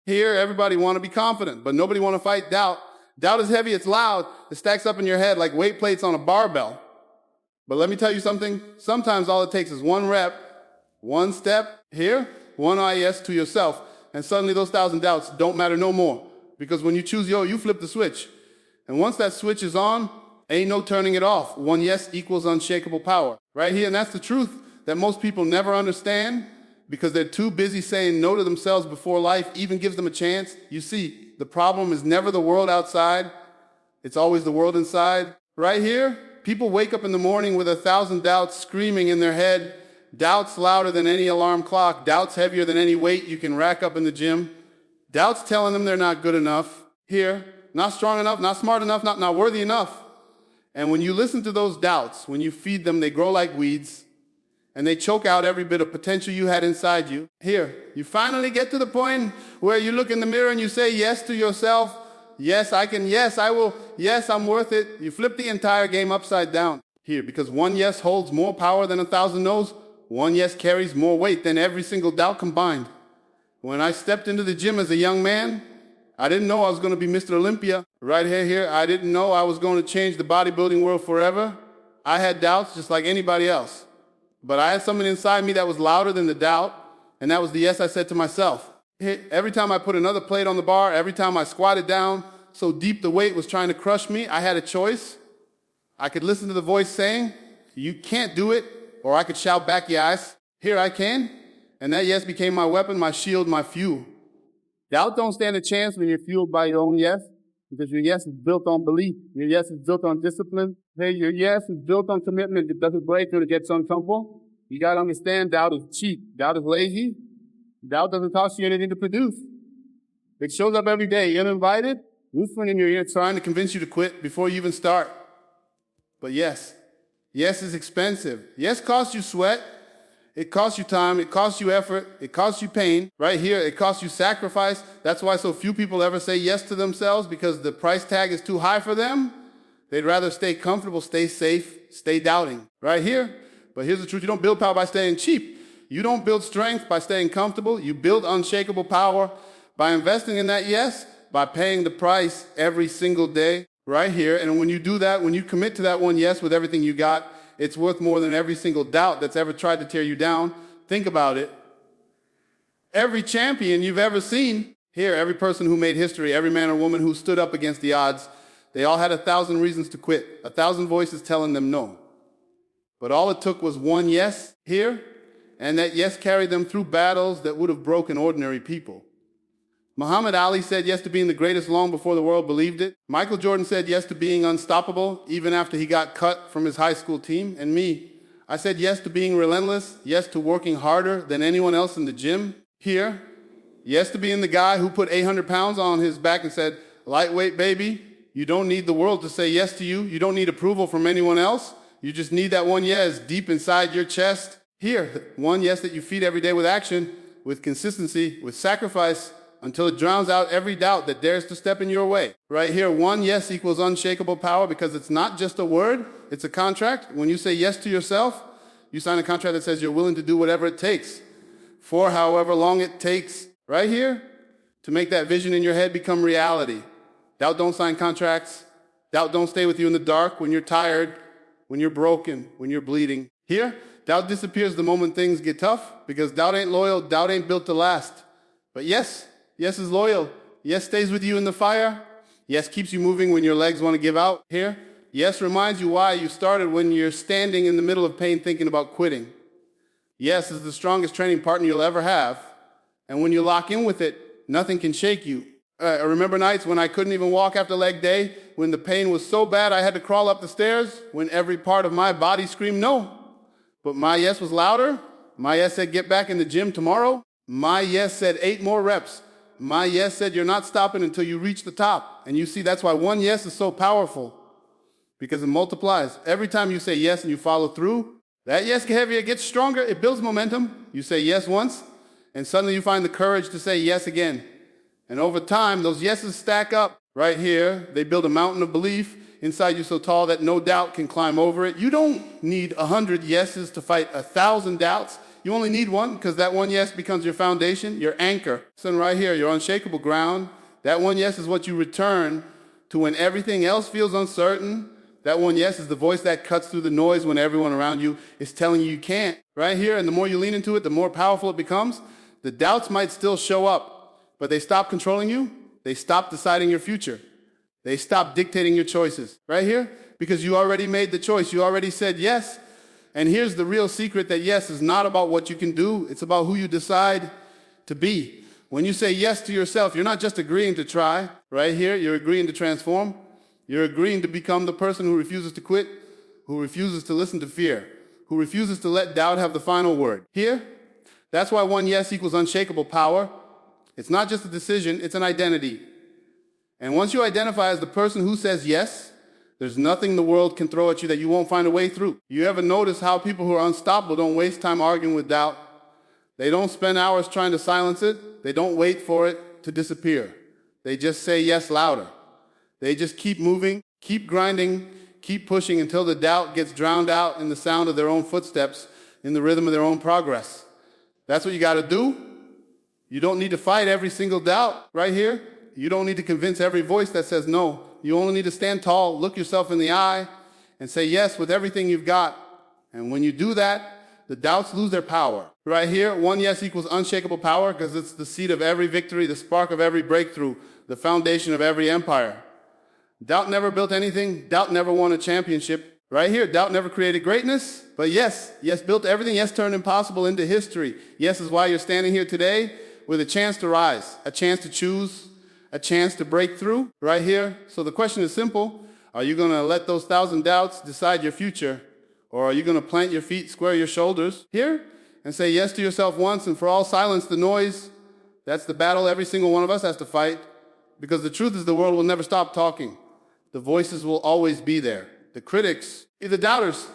Here, everybody want to be confident, but nobody want to fight doubt. Doubt is heavy, it's loud, it stacks up in your head like weight plates on a barbell. But let me tell you something, sometimes all it takes is one rep, one step here, one yes to yourself, and suddenly those 1,000 doubts don't matter no more. Because when you choose yo, you flip the switch. And once that switch is on, ain't no turning it off. One yes equals unshakable power. Right here, and that's the truth that most people never understand because they're too busy saying no to themselves before life even gives them a chance. You see, the problem is never the world outside. It's always the world inside. Right here, people wake up in the morning with 1,000 doubts screaming in their head. Doubts louder than any alarm clock. Doubts heavier than any weight you can rack up in the gym. Doubts telling them they're not good enough. Here, not strong enough, not smart enough, not worthy enough. And when you listen to those doubts, when you feed them, they grow like weeds. And they choke out every bit of potential you had inside you. Here, you finally get to the point where you look in the mirror and you say yes to yourself. Yes, I can. Yes, I will. Yes, I'm worth it. You flip the entire game upside down. Here, because one yes holds more power than 1,000 no's. One yes carries more weight than every single doubt combined. When I stepped into the gym as a young man, I didn't know I was going to be Mr. Olympia. Right here, I didn't know I was going to change the bodybuilding world forever. I had doubts just like anybody else. But I had something inside me that was louder than the doubt, and that was the yes I said to myself. Every time I put another plate on the bar, every time I squatted down so deep the weight was trying to crush me, I had a choice. I could listen to the voice saying, you can't do it, or I could shout back, yes, here I can. And that yes became my weapon, my shield, my fuel. Doubt don't stand a chance when you're fueled by your own yes, because your yes is built on belief. Your yes is built on discipline. Hey, your yes is built on commitment. It doesn't break till it gets uncomfortable. You gotta understand, doubt is cheap. Doubt is lazy. Doubt doesn't cost you anything to produce. It shows up every day, uninvited, whispering in your ear, trying to convince you to quit before you even start. But yes is expensive. Yes costs you sweat. It costs you time, it costs you effort, it costs you pain. Right here, it costs you sacrifice. That's why so few people ever say yes to themselves, because the price tag is too high for them. They'd rather stay comfortable, stay safe, stay doubting. Right here. But here's the truth, you don't build power by staying cheap. You don't build strength by staying comfortable. You build unshakable power by investing in that yes, by paying the price every single day. Right here. And when you do that, when you commit to that one yes with everything you got, it's worth more than every single doubt that's ever tried to tear you down. Think about it. Every champion you've ever seen, here, every person who made history, every man or woman who stood up against the odds, they all had 1,000 reasons to quit, 1,000 voices telling them no. But all it took was one yes here, and that yes carried them through battles that would have broken ordinary people. Muhammad Ali said yes to being the greatest long before the world believed it. Michael Jordan said yes to being unstoppable even after he got cut from his high school team. And me, I said yes to being relentless, yes to working harder than anyone else in the gym. Here, yes to being the guy who put 800 pounds on his back and said, lightweight baby, you don't need the world to say yes to you. You don't need approval from anyone else. You just need that one yes deep inside your chest. Here, one yes that you feed every day with action, with consistency, with sacrifice, until it drowns out every doubt that dares to step in your way. Right here, one yes equals unshakable power because it's not just a word, it's a contract. When you say yes to yourself, you sign a contract that says you're willing to do whatever it takes for however long it takes. Right here, to make that vision in your head become reality. Doubt don't sign contracts. Doubt don't stay with you in the dark when you're tired, when you're broken, when you're bleeding. Here, doubt disappears the moment things get tough because doubt ain't loyal, doubt ain't built to last. But yes is loyal. Yes stays with you in the fire. Yes keeps you moving when your legs want to give out. Here, yes reminds you why you started when you're standing in the middle of pain thinking about quitting. Yes is the strongest training partner you'll ever have. And when you lock in with it, nothing can shake you. I remember nights when I couldn't even walk after leg day, when the pain was so bad I had to crawl up the stairs, when every part of my body screamed no. But my yes was louder. My yes said get back in the gym tomorrow. My yes said 8 more reps. My yes said you're not stopping until you reach the top. And you see, that's why one yes is so powerful, because it multiplies. Every time you say yes and you follow through, that yes gets heavier, it gets stronger, it builds momentum. You say yes once, and suddenly you find the courage to say yes again. And over time, those yeses stack up. Right here, they build a mountain of belief inside you so tall that no doubt can climb over it. You don't need 100 yeses to fight 1,000 doubts. You only need one because that one yes becomes your foundation, your anchor. So right here, your unshakable ground. That one yes is what you return to when everything else feels uncertain. That one yes is the voice that cuts through the noise when everyone around you is telling you can't. Right here, and the more you lean into it, the more powerful it becomes. The doubts might still show up, but they stop controlling you. They stop deciding your future. They stop dictating your choices. Right here, because you already made the choice. You already said yes. And here's the real secret, that yes is not about what you can do. It's about who you decide to be. When you say yes to yourself, you're not just agreeing to try. Right here, you're agreeing to transform. You're agreeing to become the person who refuses to quit, who refuses to listen to fear, who refuses to let doubt have the final word. Here, that's why one yes equals unshakable power. It's not just a decision, it's an identity. And once you identify as the person who says yes, there's nothing the world can throw at you that you won't find a way through. You ever notice how people who are unstoppable don't waste time arguing with doubt? They don't spend hours trying to silence it. They don't wait for it to disappear. They just say yes louder. They just keep moving, keep grinding, keep pushing until the doubt gets drowned out in the sound of their own footsteps, in the rhythm of their own progress. That's what you got to do. You don't need to fight every single doubt right here. You don't need to convince every voice that says no. You only need to stand tall, look yourself in the eye, and say yes with everything you've got. And when you do that, the doubts lose their power. Right here, one yes equals unshakable power because it's the seed of every victory, the spark of every breakthrough, the foundation of every empire. Doubt never built anything. Doubt never won a championship. Right here, doubt never created greatness. But yes built everything. Yes turned impossible into history. Yes is why you're standing here today with a chance to rise, a chance to choose, a chance to break through. Right here. So the question is simple. Are you going to let those 1,000 doubts decide your future? Or are you going to plant your feet, square your shoulders here, and say yes to yourself once and for all, silence the noise? That's the battle every single one of us has to fight. Because the truth is the world will never stop talking. The voices will always be there. The critics, the doubters,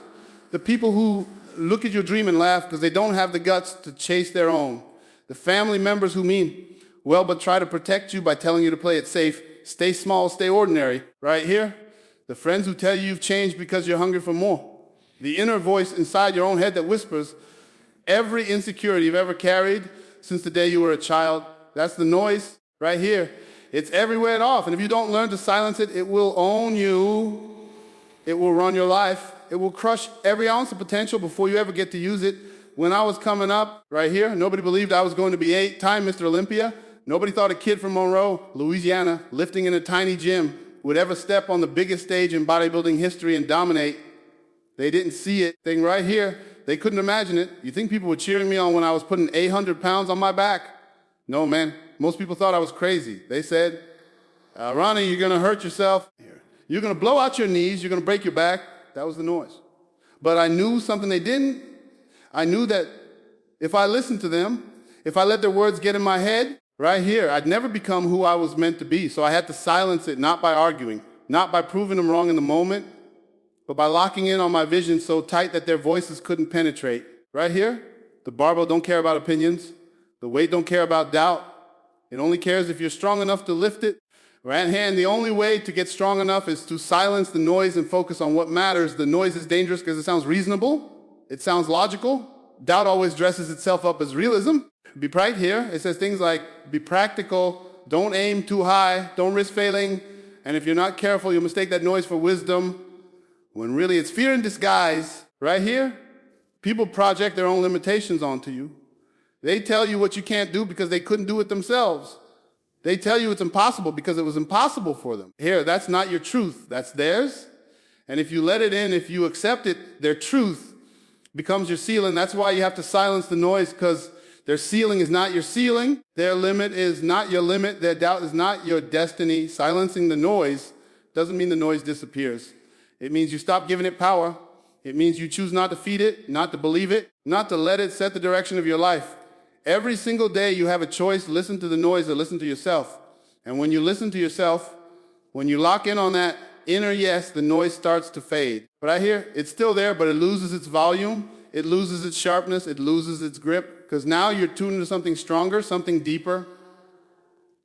the people who look at your dream and laugh because they don't have the guts to chase their own. The family members who mean well but try to protect you by telling you to play it safe. Stay small, stay ordinary. Right here. The friends who tell you you've changed because you're hungry for more. The inner voice inside your own head that whispers every insecurity you've ever carried since the day you were a child. That's the noise right here. It's everywhere and off. And if you don't learn to silence it, it will own you. It will run your life. It will crush every ounce of potential before you ever get to use it. When I was coming up right here, nobody believed I was going to be 8-time Mr. Olympia. Nobody thought a kid from Monroe, Louisiana, lifting in a tiny gym would ever step on the biggest stage in bodybuilding history and dominate. They didn't see it. Thing right here, they couldn't imagine it. You think people were cheering me on when I was putting 800 pounds on my back? No, man. Most people thought I was crazy. They said, Ronnie, you're going to hurt yourself. You're going to blow out your knees. You're going to break your back. That was the noise. But I knew something they didn't. I knew that if I listened to them, if I let their words get in my head, right here, I'd never become who I was meant to be. So I had to silence it, not by arguing, not by proving them wrong in the moment, but by locking in on my vision so tight that their voices couldn't penetrate. Right here, the barbell don't care about opinions. The weight don't care about doubt. It only cares if you're strong enough to lift it. Right hand, the only way to get strong enough is to silence the noise and focus on what matters. The noise is dangerous because it sounds reasonable. It sounds logical. Doubt always dresses itself up as realism. Be right here. It says things like, be practical, don't aim too high, don't risk failing, and if you're not careful, you'll mistake that noise for wisdom, when really it's fear in disguise. Right here, people project their own limitations onto you. They tell you what you can't do because they couldn't do it themselves. They tell you it's impossible because it was impossible for them. Here, that's not your truth. That's theirs. And if you let it in, if you accept it, their truth becomes your ceiling. That's why you have to silence the noise, because their ceiling is not your ceiling. Their limit is not your limit. Their doubt is not your destiny. Silencing the noise doesn't mean the noise disappears. It means you stop giving it power. It means you choose not to feed it, not to believe it, not to let it set the direction of your life. Every single day you have a choice, listen to the noise or listen to yourself. And when you listen to yourself, when you lock in on that inner yes, the noise starts to fade. But I hear it's still there, but it loses its volume, it loses its sharpness, it loses its grip, because now you're tuned into something stronger, something deeper.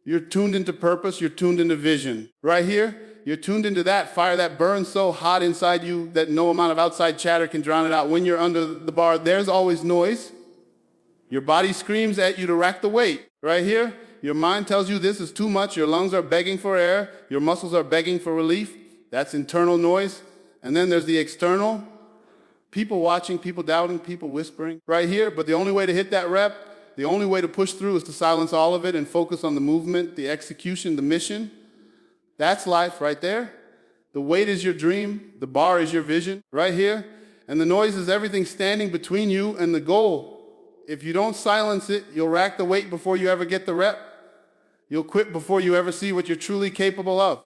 You're tuned into purpose, you're tuned into vision. Right here, you're tuned into that fire that burns so hot inside you that no amount of outside chatter can drown it out. When you're under the bar, there's always noise. Your body screams at you to rack the weight. Right here, your mind tells you this is too much. Your lungs are begging for air. Your muscles are begging for relief. That's internal noise. And then there's the external. People watching, people doubting, people whispering. Right here, but the only way to hit that rep, the only way to push through is to silence all of it and focus on the movement, the execution, the mission. That's life right there. The weight is your dream. The bar is your vision right here. And the noise is everything standing between you and the goal. If you don't silence it, you'll rack the weight before you ever get the rep. You'll quit before you ever see what you're truly capable of.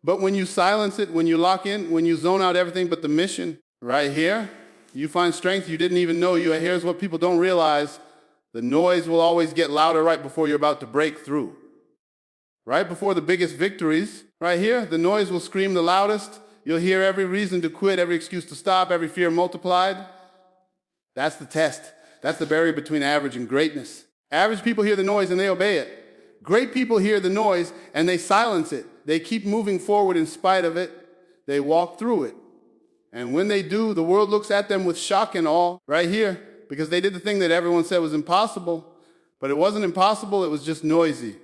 But when you silence it, when you lock in, when you zone out everything but the mission, right here, you find strength you didn't even know you had. Here's what people don't realize. The noise will always get louder right before you're about to break through. Right before the biggest victories, right here, the noise will scream the loudest. You'll hear every reason to quit, every excuse to stop, every fear multiplied. That's the test. That's the barrier between average and greatness. Average people hear the noise and they obey it. Great people hear the noise and they silence it. They keep moving forward in spite of it. They walk through it. And when they do, the world looks at them with shock and awe right here because they did the thing that everyone said was impossible. But it wasn't impossible, it was just noisy.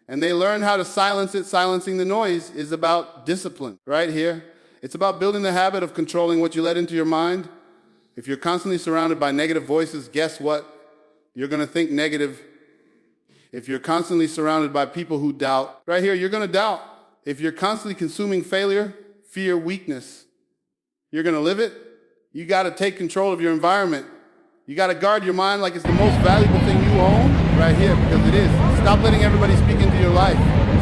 And they learn how to silence it. Silencing the noise is about discipline right here. It's about building the habit of controlling what you let into your mind. If you're constantly surrounded by negative voices, guess what? You're going to think negative. If you're constantly surrounded by people who doubt, right here, you're going to doubt. If you're constantly consuming failure, fear, weakness, you're going to live it. You got to take control of your environment. You got to guard your mind like it's the most valuable thing you own right here, because it is. Stop letting everybody speak into your life.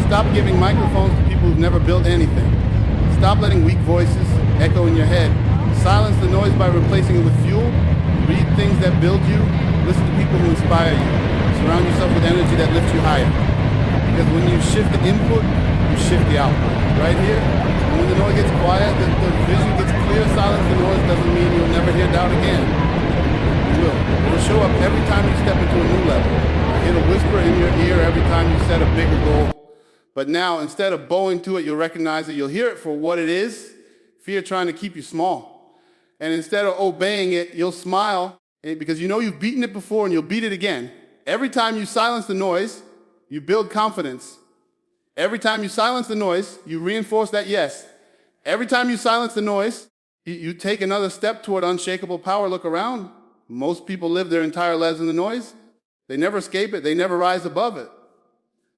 Stop giving microphones to people who've never built anything. Stop letting weak voices echo in your head. Silence the noise by replacing it with fuel. Read things that build you. Listen to people who inspire you. Surround yourself with energy that lifts you higher. Because when you shift the input, you shift the output. Right here, and when the noise gets quiet, the vision gets clear. Silence the noise doesn't mean you'll never hear doubt again. You will. It'll show up every time you step into a new level. It'll whisper in your ear every time you set a bigger goal. But now, instead of bowing to it, you'll recognize it. You'll hear it for what it is. Fear trying to keep you small. And instead of obeying it, you'll smile because you know you've beaten it before and you'll beat it again. Every time you silence the noise, you build confidence. Every time you silence the noise, you reinforce that yes. Every time you silence the noise, you take another step toward unshakable power. Look around. Most people live their entire lives in the noise. They never escape it. They never rise above it.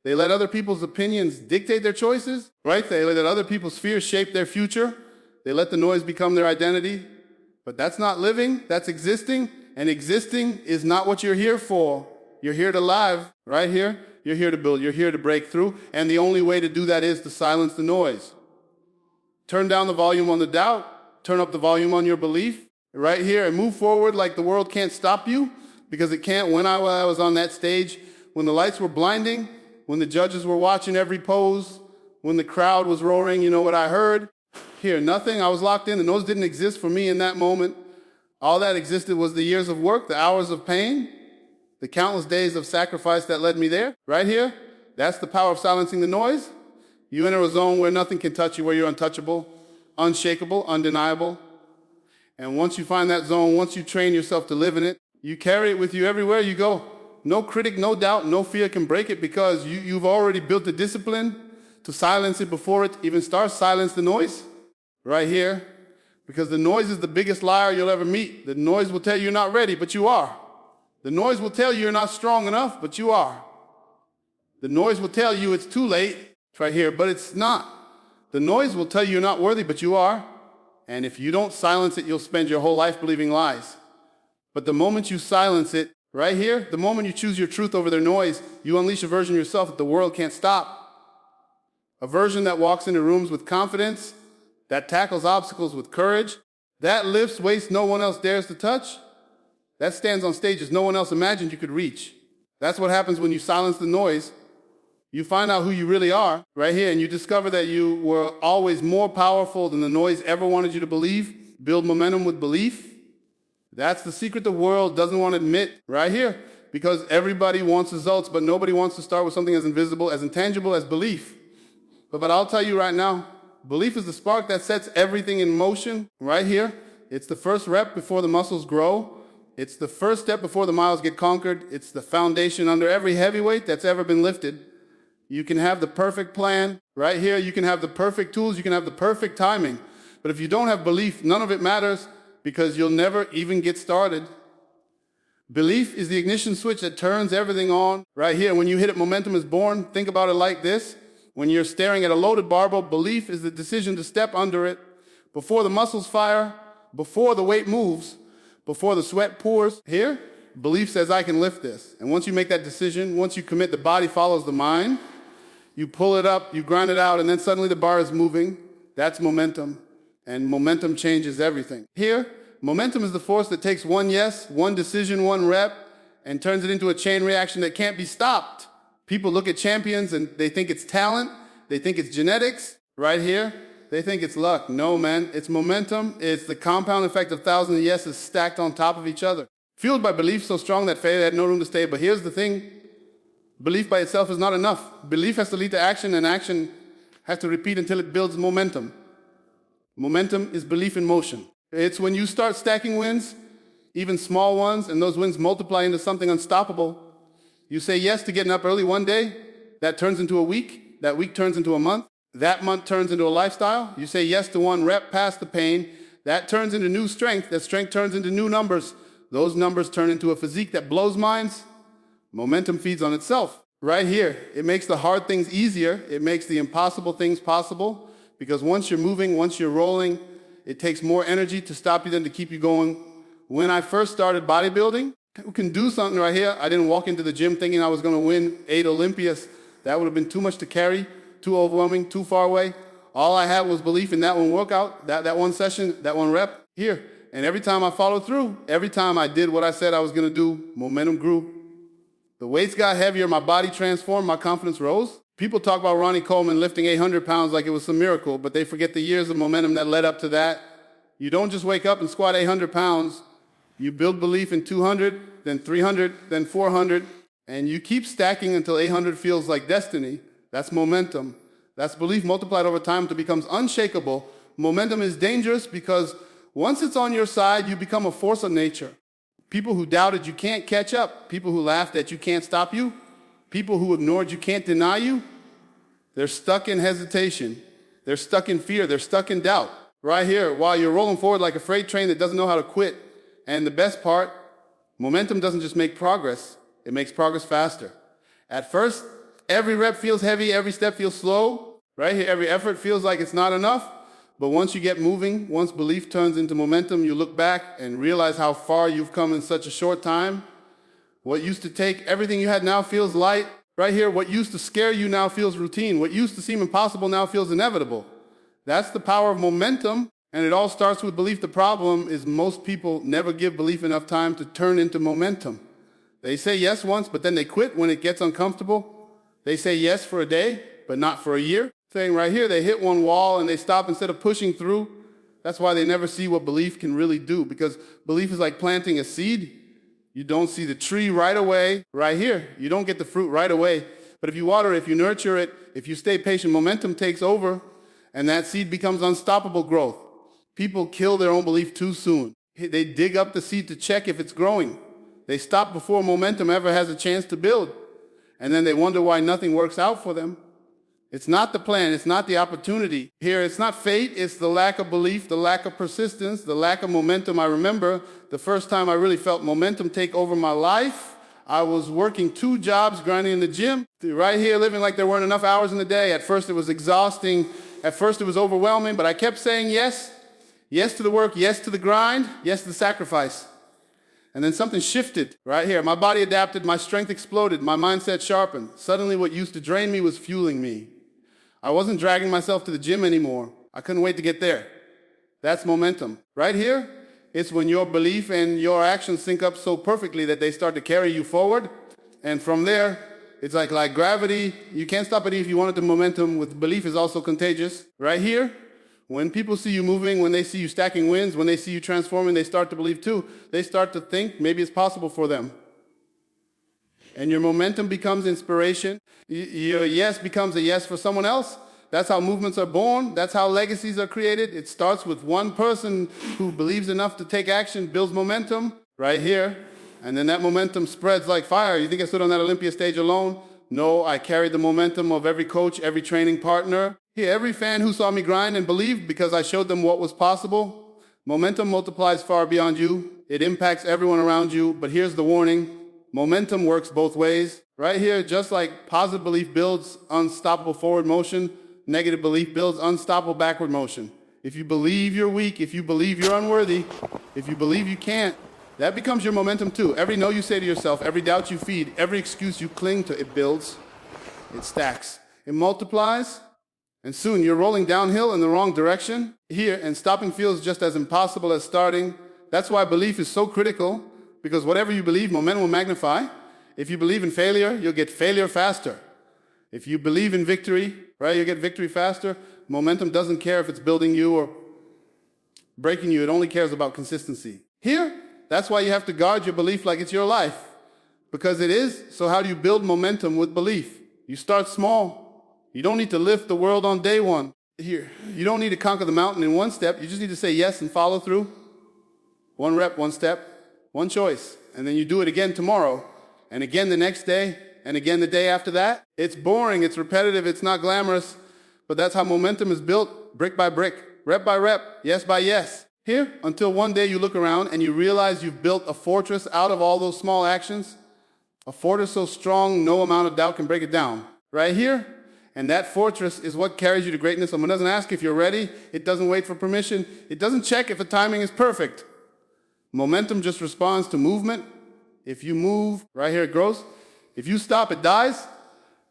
They let other people's opinions dictate their choices, right? They let other people's fears shape their future. They let the noise become their identity. But that's not living, that's existing. And existing is not what you're here for. You're here to live, right here. You're here to build, you're here to break through. And the only way to do that is to silence the noise. Turn down the volume on the doubt. Turn up the volume on your belief, right here. And move forward like the world can't stop you, because it can't. When I was on that stage, when the lights were blinding, when the judges were watching every pose, when the crowd was roaring, you know what I heard? Here, nothing. I was locked in. The noise didn't exist for me in that moment. All that existed was the years of work, the hours of pain, the countless days of sacrifice that led me there. Right here, that's the power of silencing the noise. You enter a zone where nothing can touch you, where you're untouchable, unshakable, undeniable. And once you find that zone, once you train yourself to live in it, you carry it with you everywhere you go. No critic, no doubt, no fear can break it, because you've already built the discipline to silence it before it even starts. Silence the noise. Right here, because the noise is the biggest liar you'll ever meet. The noise will tell you you're not ready, but you are. The noise will tell you you're not strong enough, but you are. The noise will tell you it's too late. It's right here, but it's not. The noise will tell you you're not worthy, but you are. And if you don't silence it, you'll spend your whole life believing lies. But the moment you silence it, right here, the moment you choose your truth over their noise, you unleash a version of yourself that the world can't stop. A version that walks into rooms with confidence, that tackles obstacles with courage, that lifts weights no one else dares to touch, that stands on stages no one else imagined you could reach. That's what happens when you silence the noise. You find out who you really are right here, and you discover that you were always more powerful than the noise ever wanted you to believe. Build momentum with belief. That's the secret the world doesn't want to admit right here, because everybody wants results, but nobody wants to start with something as invisible, as intangible as belief. But I'll tell you right now, belief is the spark that sets everything in motion right here. It's the first rep before the muscles grow. It's the first step before the miles get conquered. It's the foundation under every heavyweight that's ever been lifted. You can have the perfect plan right here. You can have the perfect tools. You can have the perfect timing. But if you don't have belief, none of it matters because you'll never even get started. Belief is the ignition switch that turns everything on. Right here, when you hit it, momentum is born. Think about it like this. When you're staring at a loaded barbell, belief is the decision to step under it before the muscles fire, before the weight moves, before the sweat pours. Here, belief says, I can lift this. And once you make that decision, once you commit, the body follows the mind. You pull it up, you grind it out, and then suddenly the bar is moving. That's momentum. And momentum changes everything. Here, momentum is the force that takes one yes, one decision, one rep, and turns it into a chain reaction that can't be stopped. People look at champions and they think it's talent. They think it's genetics. Right here, they think it's luck. No, man, it's momentum. It's the compound effect of thousands of yeses stacked on top of each other. Fueled by belief so strong that failure had no room to stay. But here's the thing. Belief by itself is not enough. Belief has to lead to action, and action has to repeat until it builds momentum. Momentum is belief in motion. It's when you start stacking wins, even small ones, and those wins multiply into something unstoppable. You say yes to getting up early one day, that turns into a week, that week turns into a month, that month turns into a lifestyle. You say yes to one rep past the pain, that turns into new strength, that strength turns into new numbers. Those numbers turn into a physique that blows minds. Momentum feeds on itself. Right here, it makes the hard things easier. It makes the impossible things possible. Because once you're moving, once you're rolling, it takes more energy to stop you than to keep you going. When I first started bodybuilding, who can do something right here? I didn't walk into the gym thinking I was going to win 8 Olympias. That would have been too much to carry, too overwhelming, too far away. All I had was belief in that one workout, that one session, that one rep here. And every time I followed through, every time I did what I said I was going to do, momentum grew. The weights got heavier, my body transformed, my confidence rose. People talk about Ronnie Coleman lifting 800 pounds like it was some miracle, but they forget the years of momentum that led up to that. You don't just wake up and squat 800 pounds. You build belief in 200, then 300, then 400, and you keep stacking until 800 feels like destiny. That's momentum. That's belief multiplied over time until it becomes unshakable. Momentum is dangerous because once it's on your side, you become a force of nature. People who doubted you can't catch up. People who laughed at you can't stop you. People who ignored you can't deny you. They're stuck in hesitation. They're stuck in fear. They're stuck in doubt. Right here, while you're rolling forward like a freight train that doesn't know how to quit. And the best part, momentum doesn't just make progress. It makes progress faster. At first, every rep feels heavy. Every step feels slow. Right here, every effort feels like it's not enough. But once you get moving, once belief turns into momentum, you look back and realize how far you've come in such a short time. What used to take everything you had now feels light. Right here, what used to scare you now feels routine. What used to seem impossible now feels inevitable. That's the power of momentum, and it all starts with belief. The problem is most people never give belief enough time to turn into momentum. They say yes once, but then they quit when it gets uncomfortable. They say yes for a day, but not for a year. Saying right here, they hit one wall and they stop instead of pushing through. That's why they never see what belief can really do, because belief is like planting a seed. You don't see the tree right away, right here. You don't get the fruit right away. But if you water it, if you nurture it, if you stay patient, momentum takes over, and that seed becomes unstoppable growth. People kill their own belief too soon. They dig up the seed to check if it's growing. They stop before momentum ever has a chance to build. And then they wonder why nothing works out for them. It's not the plan, it's not the opportunity. Here, it's not fate, it's the lack of belief, the lack of persistence, the lack of momentum. I remember the first time I really felt momentum take over my life. I was working 2 jobs, grinding in the gym, right here living like there weren't enough hours in the day. At first it was exhausting, at first it was overwhelming, but I kept saying yes. Yes to the work, yes to the grind, yes to the sacrifice. And then something shifted right here. My body adapted, my strength exploded, my mindset sharpened. Suddenly what used to drain me was fueling me. I wasn't dragging myself to the gym anymore. I couldn't wait to get there. That's momentum. Right here, it's when your belief and your actions sync up so perfectly that they start to carry you forward. And from there, it's like gravity. You can't stop it if you wanted the momentum. With belief is also contagious. Right here, when people see you moving, when they see you stacking wins, when they see you transforming, they start to believe too. They start to think maybe it's possible for them. And your momentum becomes inspiration. Your yes becomes a yes for someone else. That's how movements are born. That's how legacies are created. It starts with one person who believes enough to take action, builds momentum. right here. And then that momentum spreads like fire. You think I stood on that Olympia stage alone? No, I carried the momentum of every coach, every training partner. Here, every fan who saw me grind and believed because I showed them what was possible. Momentum multiplies far beyond you. It impacts everyone around you. But here's the warning. Momentum works both ways. Right here, just like positive belief builds unstoppable forward motion, negative belief builds unstoppable backward motion. If you believe you're weak, if you believe you're unworthy, if you believe you can't, that becomes your momentum too. Every no you say to yourself, every doubt you feed, every excuse you cling to, it builds, it stacks, it multiplies, and soon you're rolling downhill in the wrong direction here, and stopping feels just as impossible as starting. That's why belief is so critical, because whatever you believe, momentum will magnify. If you believe in failure, you'll get failure faster. If you believe in victory, right, you'll get victory faster. Momentum doesn't care if it's building you or breaking you. It only cares about consistency. Here, that's why you have to guard your belief like it's your life, because it is. So how do you build momentum with belief? You start small. You don't need to lift the world on day one. Here, you don't need to conquer the mountain in one step. You just need to say yes and follow through. One rep, one step, one choice. And then you do it again tomorrow, and again the next day, and again the day after that. It's boring, it's repetitive, it's not glamorous, but that's how momentum is built, brick by brick, rep by rep, yes by yes. Here, until one day you look around and you realize you've built a fortress out of all those small actions, a fortress so strong no amount of doubt can break it down. Right here, and that fortress is what carries you to greatness. Someone doesn't ask if you're ready, it doesn't wait for permission, it doesn't check if the timing is perfect. Momentum just responds to movement. If you move, right here it grows. If you stop, it dies.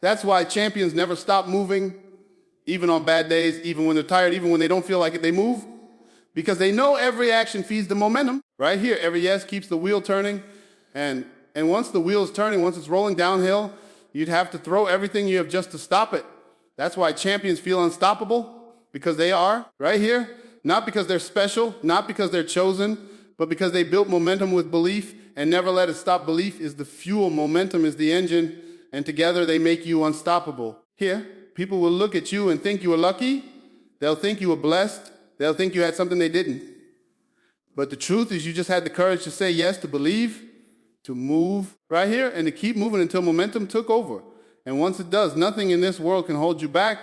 That's why champions never stop moving, even on bad days, even when they're tired, even when they don't feel like it, they move. Because they know every action feeds the momentum. Right here, every yes keeps the wheel turning. And once the wheel's turning, once it's rolling downhill, you'd have to throw everything you have just to stop it. That's why champions feel unstoppable, because they are, right here. Not because they're special, not because they're chosen, but because they built momentum with belief and never let it stop. Belief is the fuel, momentum is the engine, and together they make you unstoppable. Here, people will look at you and think you were lucky. They'll think you were blessed. They'll think you had something they didn't. But the truth is you just had the courage to say yes, to believe, to move right here, and to keep moving until momentum took over. And once it does, nothing in this world can hold you back.